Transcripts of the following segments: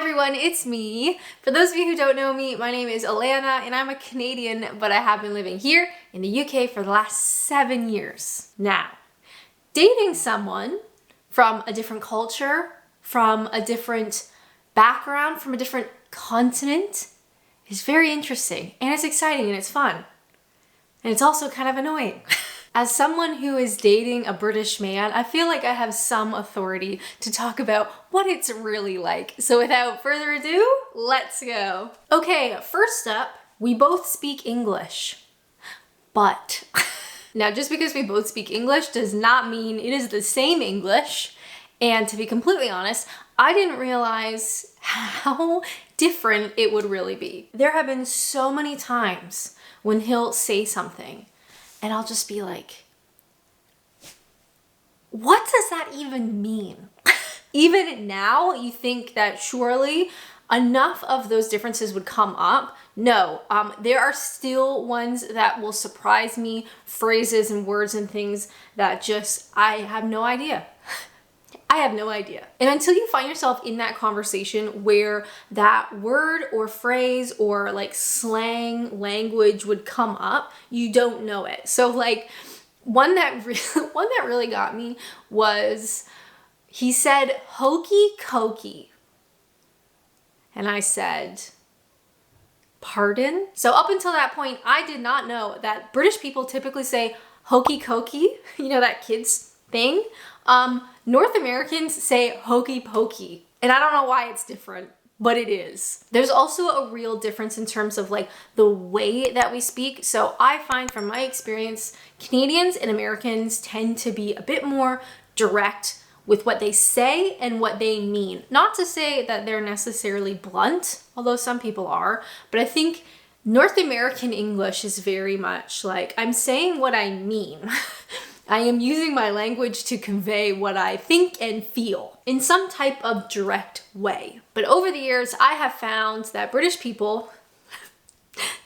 everyone, it's me. For those of you who don't know me, my name is Alanna and I'm a Canadian, but I have been living here in the UK for the last 7 years. Now, dating someone from a different culture, from a different background, from a different continent is very interesting and it's exciting and it's fun. And it's also kind of annoying. As someone who is dating a British man, I feel like I have some authority to talk about what it's really like. So without further ado, let's go. Okay, first up, we both speak English. But now just because we both speak English does not mean it is the same English. And to be completely honest, I didn't realize how different it would really be. There have been so many times when he'll say something and I'll just be like, what does that even mean? Even now, you think that surely enough of those differences would come up. No, there are still ones that will surprise me, phrases and words and things that just, I have no idea. I have no idea. And until you find yourself in that conversation where that word or phrase or like slang language would come up, you don't know it. So like one that really got me was he said hokey cokey. And I said, pardon? So up until that point, I did not know that British people typically say hokey cokey, you know, that kids thing. North Americans say hokey pokey, and I don't know why it's different, but it is. There's also a real difference in terms of like the way that we speak. So I find from my experience, Canadians and Americans tend to be a bit more direct with what they say and what they mean. Not to say that they're necessarily blunt, although some people are, but I think North American English is very much like, I'm saying what I mean. I am using my language to convey what I think and feel in some type of direct way. But over the years, I have found that British people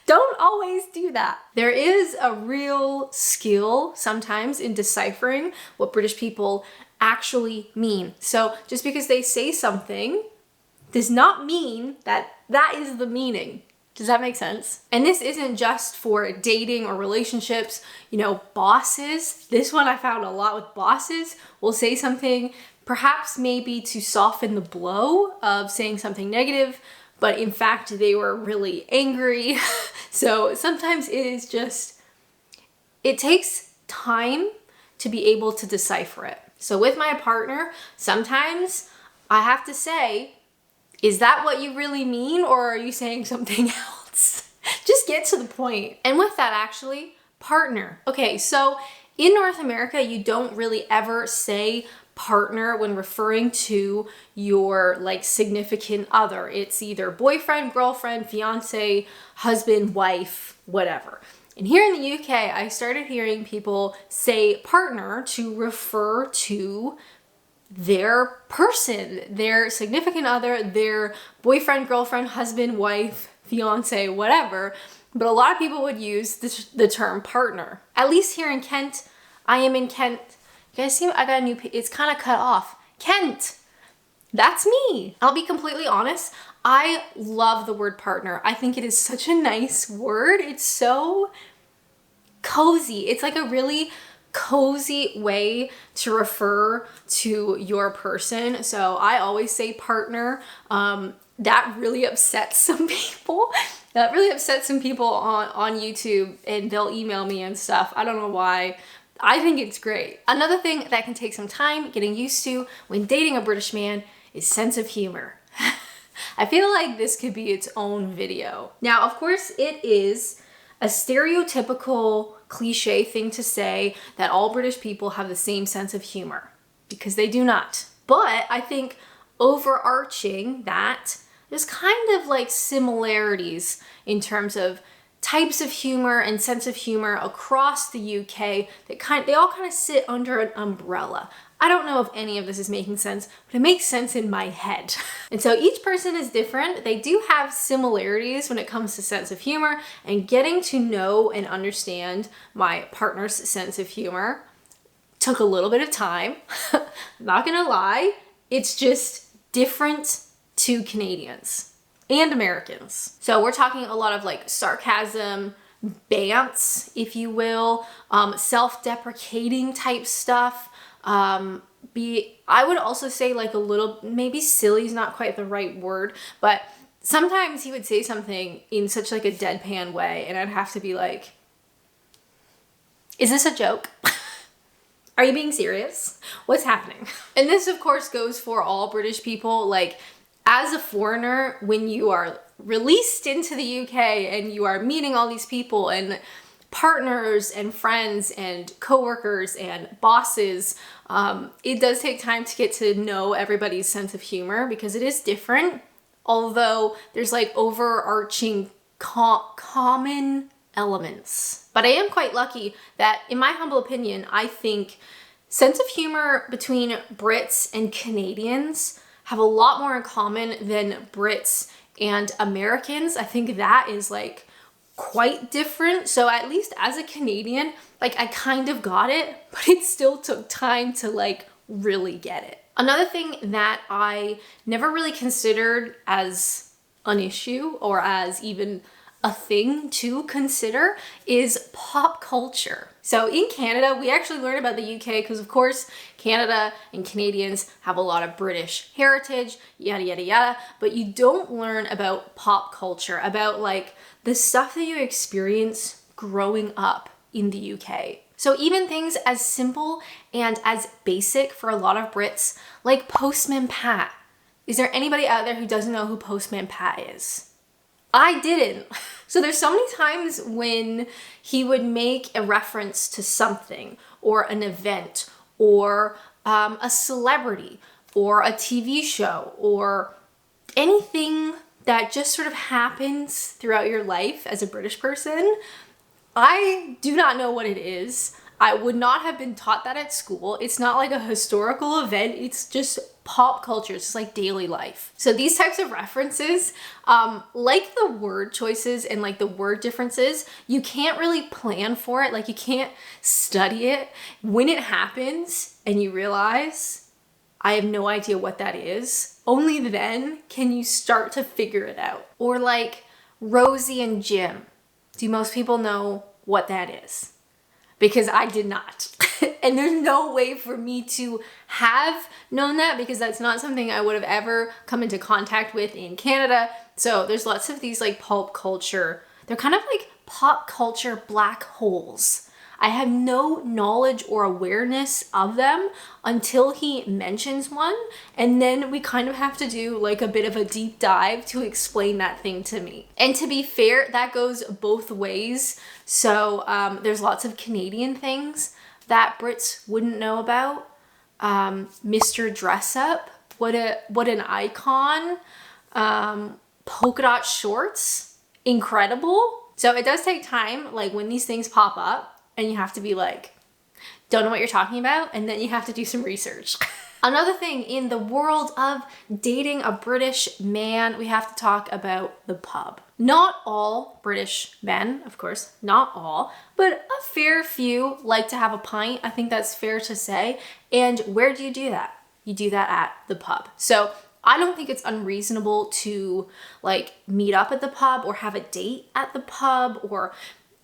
don't always do that. There is a real skill sometimes in deciphering what British people actually mean. So just because they say something does not mean that that is the meaning. Does that make sense? And this isn't just for dating or relationships, you know, bosses. This one I found a lot with bosses will say something perhaps maybe to soften the blow of saying something negative, but in fact they were really angry. So sometimes it is just, it takes time to be able to decipher it. So with my partner, sometimes I have to say, is that what you really mean, or are you saying something else? Just get to the point. And with that, actually, partner. Okay, so in North America, you don't really ever say partner when referring to your like significant other. It's either boyfriend, girlfriend, fiance, husband, wife, whatever. And here in the UK, I started hearing people say partner to refer to their person, their significant other, their boyfriend, girlfriend, husband, wife, fiance, whatever. But a lot of people would use the term partner. At least here in Kent, I am in Kent. You guys see, I got a new, it's kind of cut off. Kent, that's me. I'll be completely honest. I love the word partner. I think it is such a nice word. It's so cozy. It's like a really cozy way to refer to your person. So I always say partner. That really upsets some people. That really upsets some people on YouTube, and they'll email me and stuff. I don't know why. I think it's great. Another thing that can take some time getting used to when dating a British man is sense of humor. I feel like this could be its own video. Now, of course, it is a stereotypical cliche thing to say that all British people have the same sense of humor, because they do not. But I think overarching that, there's kind of like similarities in terms of types of humor and sense of humor across the UK that they all kind of sit under an umbrella. I don't know if any of this is making sense, but it makes sense in my head. And so each person is different. They do have similarities when it comes to sense of humor, and getting to know and understand my partner's sense of humor took a little bit of time. I'm not gonna lie, it's just different to Canadians and Americans. So we're talking a lot of like sarcasm, bants, if you will, self-deprecating type stuff. I would also say like a little, maybe silly is not quite the right word, but sometimes he would say something in such like a deadpan way and I'd have to be like, is this a joke? Are you being serious? What's happening? And this of course goes for all British people. Like as a foreigner, when you are released into the UK and you are meeting all these people and partners and friends and coworkers and bosses, it does take time to get to know everybody's sense of humor because it is different. Although there's like overarching common elements. But I am quite lucky that, in my humble opinion, I think sense of humor between Brits and Canadians have a lot more in common than Brits and Americans. I think that is like quite different. So at least as a Canadian, like I kind of got it, but it still took time to like really get it. Another thing that I never really considered as an issue or as even a thing to consider is pop culture. So in Canada, we actually learn about the UK because of course Canada and Canadians have a lot of British heritage, yada, yada, yada, but you don't learn about pop culture, about like the stuff that you experience growing up in the UK. So even things as simple and as basic for a lot of Brits, like Postman Pat. Is there anybody out there who doesn't know who Postman Pat is? I didn't. So there's so many times when he would make a reference to something or an event or a celebrity or a TV show or anything that just sort of happens throughout your life as a British person. I do not know what it is. I would not have been taught that at school. It's not like a historical event. It's just pop culture. It's just like daily life. So these types of references, like the word choices and like the word differences, you can't really plan for it. Like you can't study it. When it happens and you realize, I have no idea what that is, only then can you start to figure it out. Or like Rosie and Jim. Do most people know what that is? Because I did not. And there's no way for me to have known that because that's not something I would have ever come into contact with in Canada. So there's lots of these like pop culture, they're kind of like pop culture black holes. I have no knowledge or awareness of them until he mentions one. And then we kind of have to do like a bit of a deep dive to explain that thing to me. And to be fair, that goes both ways. So there's lots of Canadian things that Brits wouldn't know about. Mr. Dress Up, what an icon. Polka dot shorts, incredible. So it does take time, like when these things pop up, and you have to be like, don't know what you're talking about, and then you have to do some research. Another thing in the world of dating a British man, we have to talk about the pub. Not all British men, of course, not all, but a fair few like to have a pint. I think that's fair to say. And where do you do that? You do that at the pub. So I don't think it's unreasonable to like meet up at the pub or have a date at the pub, or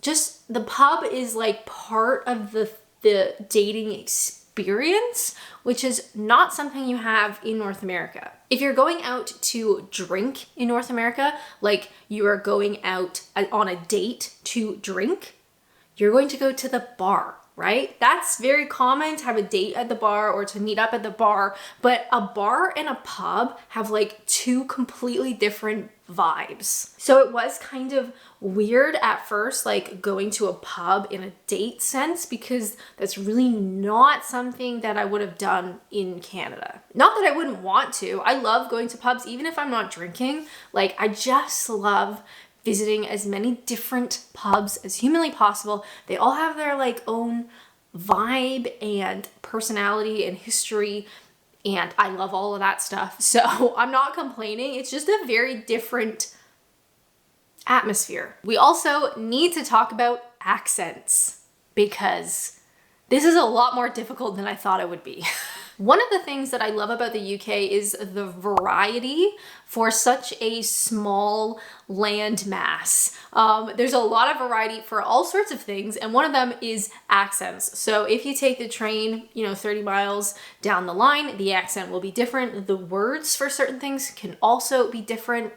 just the pub is like part of the dating experience, which is not something you have in North America. If you're going out to drink in North America, like you are going out on a date to drink, you're going to go to the bar, right? That's very common to have a date at the bar or to meet up at the bar, but a bar and a pub have like two completely different vibes. So it was kind of weird at first, like going to a pub in a date sense, because that's really not something that I would have done in Canada. Not that I wouldn't want to. I love going to pubs, even if I'm not drinking. Like I just love visiting as many different pubs as humanly possible. They all have their like own vibe and personality and history, and I love all of that stuff. So I'm not complaining. It's just a very different atmosphere. We also need to talk about accents because this is a lot more difficult than I thought it would be. One of the things that I love about the UK is the variety for such a small land mass. There's a lot of variety for all sorts of things, and one of them is accents. So if you take the train, 30 miles down the line, the accent will be different. The words for certain things can also be different,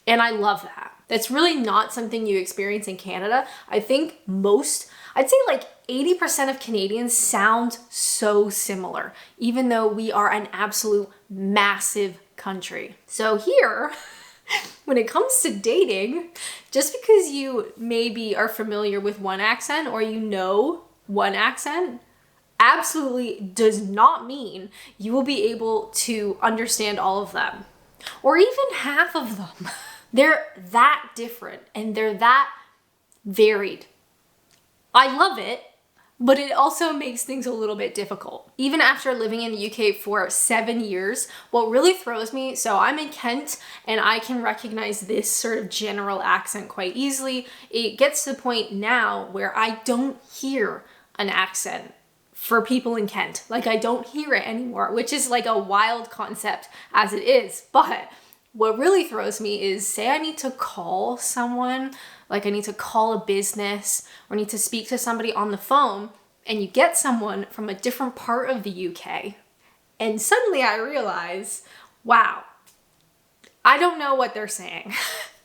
and I love that. That's really not something you experience in Canada. I think I'd say like 80% of Canadians sound so similar, even though we are an absolute massive country. So here, when it comes to dating, just because you maybe are familiar with one accent or one accent, absolutely does not mean you will be able to understand all of them, or even half of them. They're that different and they're that varied. I love it, but it also makes things a little bit difficult. Even after living in the UK for 7 years, what really throws me, so I'm in Kent and I can recognize this sort of general accent quite easily. It gets to the point now where I don't hear an accent for people in Kent. Like, I don't hear it anymore, which is like a wild concept as it is. But what really throws me is, say I need to call someone, like I need to call a business or need to speak to somebody on the phone, and you get someone from a different part of the UK, and suddenly I realize, wow, I don't know what they're saying.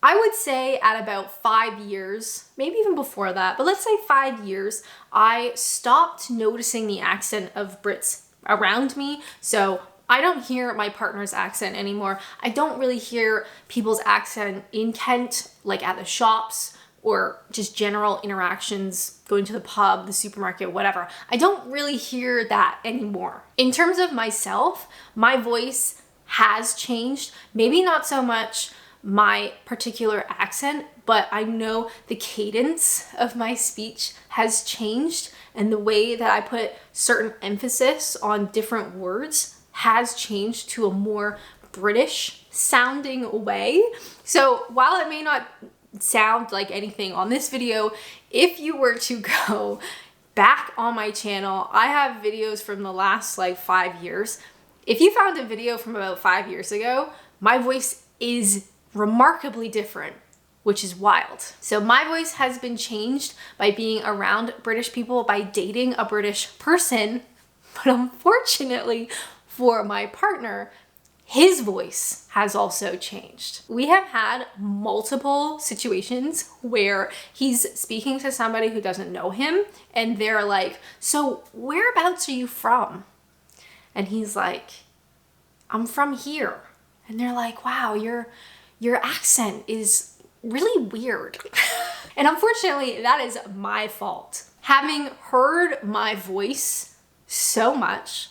I would say at about 5 years, maybe even before that, but let's say 5 years, I stopped noticing the accent of Brits around me. So I don't hear my partner's accent anymore. I don't really hear people's accent in Kent, like at the shops or just general interactions, going to the pub, the supermarket, whatever. I don't really hear that anymore. In terms of myself, my voice has changed. Maybe not so much my particular accent, but I know the cadence of my speech has changed, and the way that I put certain emphasis on different words has changed to a more British sounding way. So while it may not sound like anything on this video, if you were to go back on my channel, I have videos from the last like 5 years. If you found a video from about 5 years ago, my voice is remarkably different, which is wild. So my voice has been changed by being around British people, by dating a British person, but unfortunately for my partner, his voice has also changed. We have had multiple situations where he's speaking to somebody who doesn't know him, and they're like, "So whereabouts are you from?" And he's like, "I'm from here." And they're like, "Wow, your accent is really weird." And unfortunately, that is my fault. Having heard my voice so much,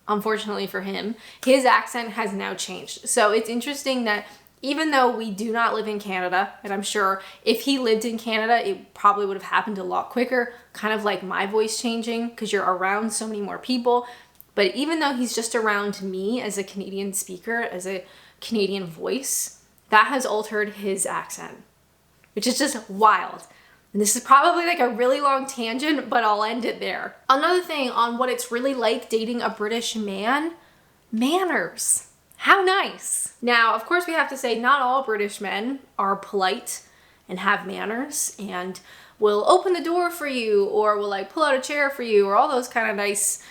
unfortunately for him, his accent has now changed. So it's interesting that even though we do not live in Canada, and I'm sure if he lived in Canada, it probably would have happened a lot quicker, kind of like my voice changing, because you're around so many more people. But even though he's just around me as a Canadian speaker, as a Canadian voice, that has altered his accent, which is just wild. And this is probably like a really long tangent, but I'll end it there. Another thing on what it's really like dating a British man, manners. How nice. Now, of course, we have to say not all British men are polite and have manners and will open the door for you, or will like pull out a chair for you, or all those kind of nice,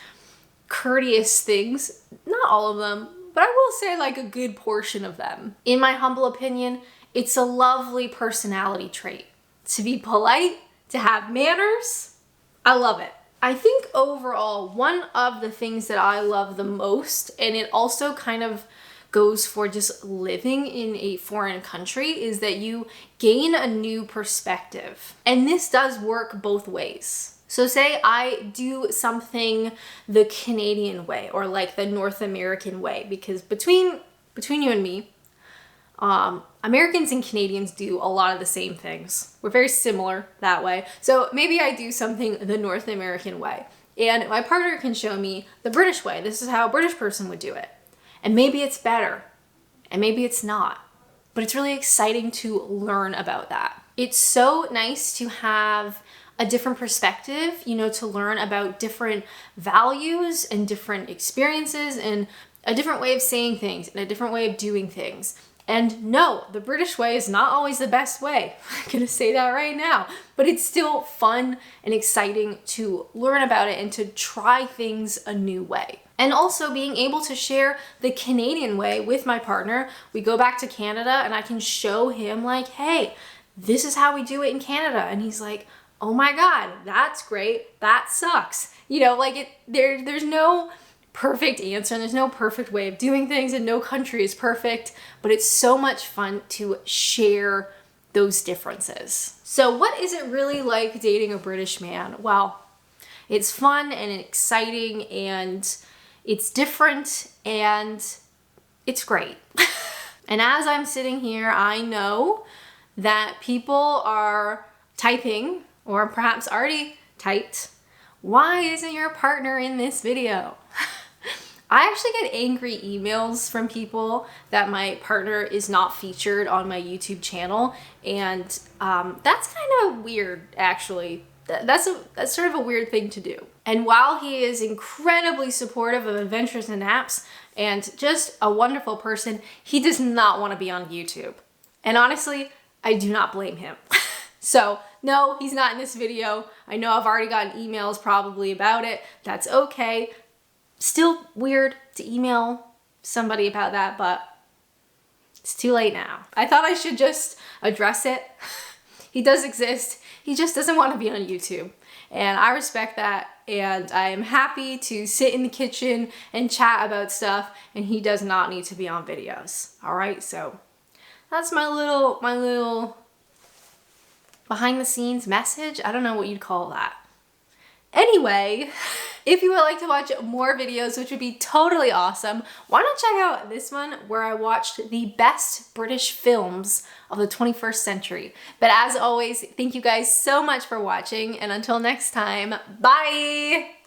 courteous things. Not all of them, but I will say like a good portion of them. In my humble opinion, it's a lovely personality trait. To be polite, to have manners, I love it. I think overall, one of the things that I love the most, and it also kind of goes for just living in a foreign country, is that you gain a new perspective. And this does work both ways. So say I do something the Canadian way, or like the North American way, because between you and me, Americans and Canadians do a lot of the same things. We're very similar that way. So maybe I do something the North American way, and my partner can show me the British way. This is how a British person would do it. And maybe it's better, and maybe it's not. But it's really exciting to learn about that. It's so nice to have a different perspective, you know, to learn about different values and different experiences and a different way of saying things and a different way of doing things. And no, the British way is not always the best way. I'm gonna say that right now. But it's still fun and exciting to learn about it and to try things a new way. And also being able to share the Canadian way with my partner. We go back to Canada and I can show him like, hey, this is how we do it in Canada. And he's like, oh my God, that's great. That sucks. You know, like there's no perfect answer and there's no perfect way of doing things and no country is perfect, but it's so much fun to share those differences. So what is it really like dating a British man? Well, it's fun and exciting and it's different and it's great. And as I'm sitting here, I know that people are typing or perhaps already typed, why isn't your partner in this video? I actually get angry emails from people that my partner is not featured on my YouTube channel, and that's kind of weird, actually. That's sort of a weird thing to do. And while he is incredibly supportive of Adventures in Apps and just a wonderful person, he does not want to be on YouTube. And honestly, I do not blame him. So no, he's not in this video. I know I've already gotten emails probably about it. That's okay. Still weird to email somebody about that, but it's too late now. I thought I should just address it. He does exist. He just doesn't want to be on YouTube. And I respect that. And I am happy to sit in the kitchen and chat about stuff. And he does not need to be on videos. All right. So that's my little behind the scenes message. I don't know what you'd call that. Anyway, if you would like to watch more videos, which would be totally awesome, why not check out this one where I watched the best British films of the 21st century. But as always, thank you guys so much for watching, and until next time, bye!